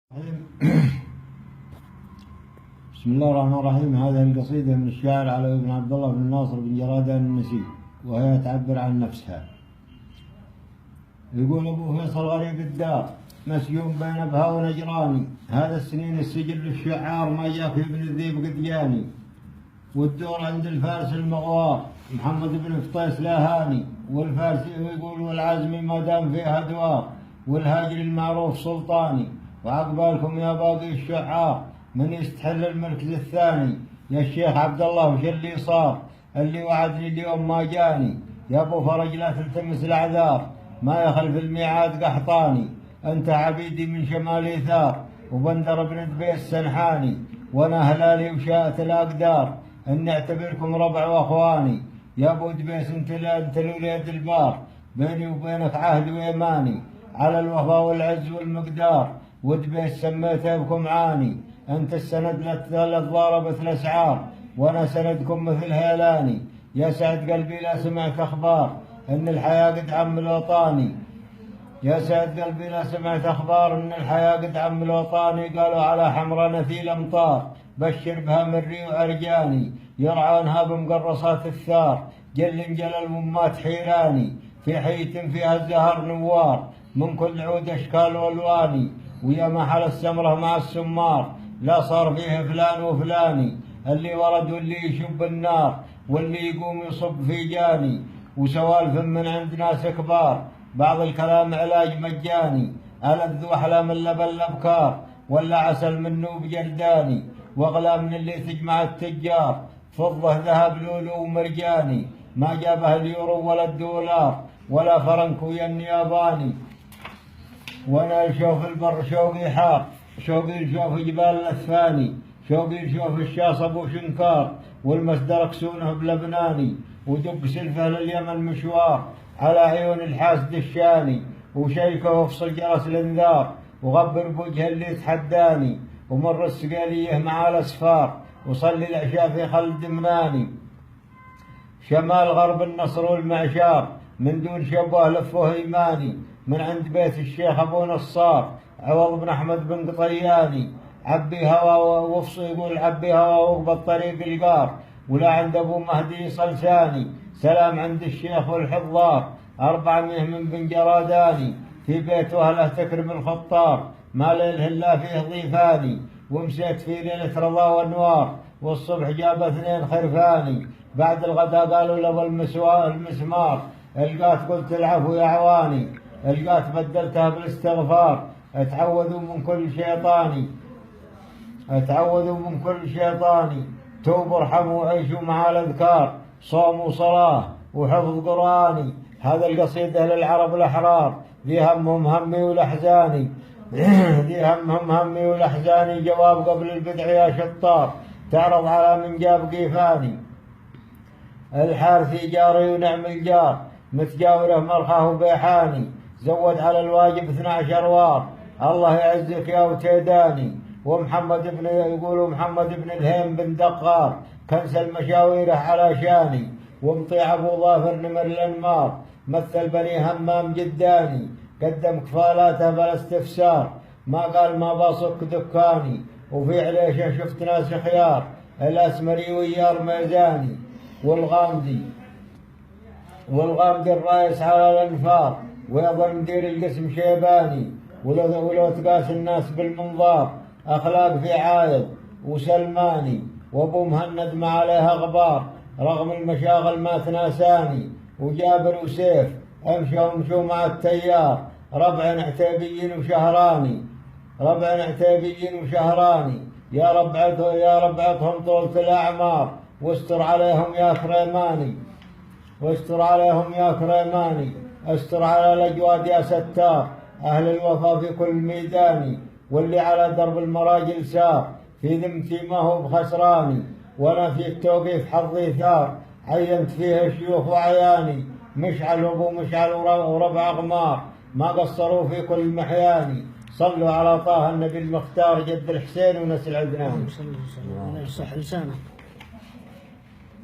بسم الله الرحمن الرحيم. هذه القصيدة من الشاعر علوي بن عبد الله بن ناصر بن جرادان النسي، وهي تعبر عن نفسها. يقول أبو فيصل غريب الدار مسجون بين أبها ونجراني، هذا السنين السجل الشعار ما جاك ابن الذيب قد جاني، والدور عند الفارس المغوار محمد بن فطيس لا هاني، والفارسي يقول والعزم ما دام فيها دوار، والهاجر المعروف سلطاني، وعقبالكم يا باقي الشعار من يستحل المركز الثاني، يا الشيخ عبد الله وش اللي صار اللي وعدني اليوم ما جاني، يا ابو فرج لا تلتمس الاعذار ما يخلف الميعاد قحطاني، انت عبيدي من شمال ثار وبندر بن دبيس سنحاني، وانا هلالي وشاءت الاقدار اني اعتبركم ربع واخواني، يا ابو دبيس انت الوليد البار بيني وبينك عهد وايماني، على الوفا والعز والمقدار ودبيس سميته بكم عاني، انت السند لا ضاربت الاسعار وانا سندكم مثل هيلاني، يا سعد قلبي لا سمعت اخبار ان الحياه قد عم الوطاني، يا سعد قلبي لا سمعت اخبار ان الحياه قد عم الوطاني، قالوا على حمرة نثيل امطار بشر بها مري وعرجاني، يرعونها بمقرصات الثار جل الامات حيراني، في حية فيها الزهر نوار من كل عود اشكال والواني، ويا محل السمره مع السمار لا صار فيه فلان وفلاني، اللي ورد واللي يشب النار واللي يقوم يصب في جاني، وسوالف من عند ناس كبار بعض الكلام علاج مجاني، ألذ وأحلى من لبن الأبكار ولا عسل منه بجرداني، وأغلى من اللي تجمع التجار فضة ذهب لولو ومرجاني، ما جابه اليورو ولا الدولار ولا فرنك ويا الياباني، وانا اشوف البر شوقي حار شوقي نشوف جبال الثاني، شوقي نشوف الشاص ابو شنكار والمصدر كسونه بلبناني، ودق سلفه لليمن مشوار على عيون الحاسد الشاني، وشيكه وافصل جرس الانذار وغبر بوجه اللي يتحداني، ومر السقاليه مع الاسفار وصلي العشاء في خلد مناني، شمال غرب النصر والمعشار من دون شبه لفه ايماني، من عند بيت الشيخ ابو نصار عوض بن احمد بن قطياني، عبي هوا وفصل يقول عبي هوا وقبل طريق القار، ولا عند ابو مهدي صلساني، سلام عند الشيخ والحضار 400 من بن جراداني، في بيت اهله تكرم الخطار ما ليله الا فيه ضيفاني، ومسيت في ليله رضا وانوار والصبح جاب 2 خرفاني، بعد الغداء قالوا له المسمار القات قلت العفو يا عواني، القات بدلتها بالاستغفار اتعوذوا من كل شيطاني، اتعوذوا من كل شيطاني، توبوا ارحموا وعيشوا مع الاذكار، صوم وصلاه وحفظ قراني، هذا القصيده للعرب الاحرار ذي همهم همي والاحزاني ذي همهم همي والاحزاني، جواب قبل البدع يا شطار تعرض على من جاب قيفاني، الحارثي جاري ونعم الجار متجاوره مرخاه وبيحاني، زود على الواجب 12 وار الله يعزك يا وتيداني، ومحمد بن يقولوا محمد بن الهيم بن دقار كنسل مشاويره على شاني، ومطيع ابو ظافر نمر الانمار مثل بني همام جداني، قدم كفالاته بلا استفسار ما قال ما بصك دكاني، وفي عليشه شفت ناس خيار الاسمري ويار ميزاني، والغامدي الرايس على الانفار ويظل مدير القسم شيباني، ولو تقاس الناس بالمنظار اخلاق في عايض وسلماني، وابو مهند ما عليها غبار رغم المشاغل ما تناساني، وجابر وسيف امشوا مع التيار ربع عتيبيين وشهراني، يا ربعتهم طولة الاعمار واستر عليهم يا كريماني، استر على الاجواد يا ستار اهل الوفا في كل ميداني، واللي على درب المراجل سار في ذمتي ما هو بخسراني، وانا في التوقيف حظي ثار عينت فيه الشيوخ وعياني، مشعل وابو مشعل وربع غمار ما قصروا في كل محياني، صلوا على طه النبي المختار جد الحسين ونسل عدنان. الله يصح لسانك.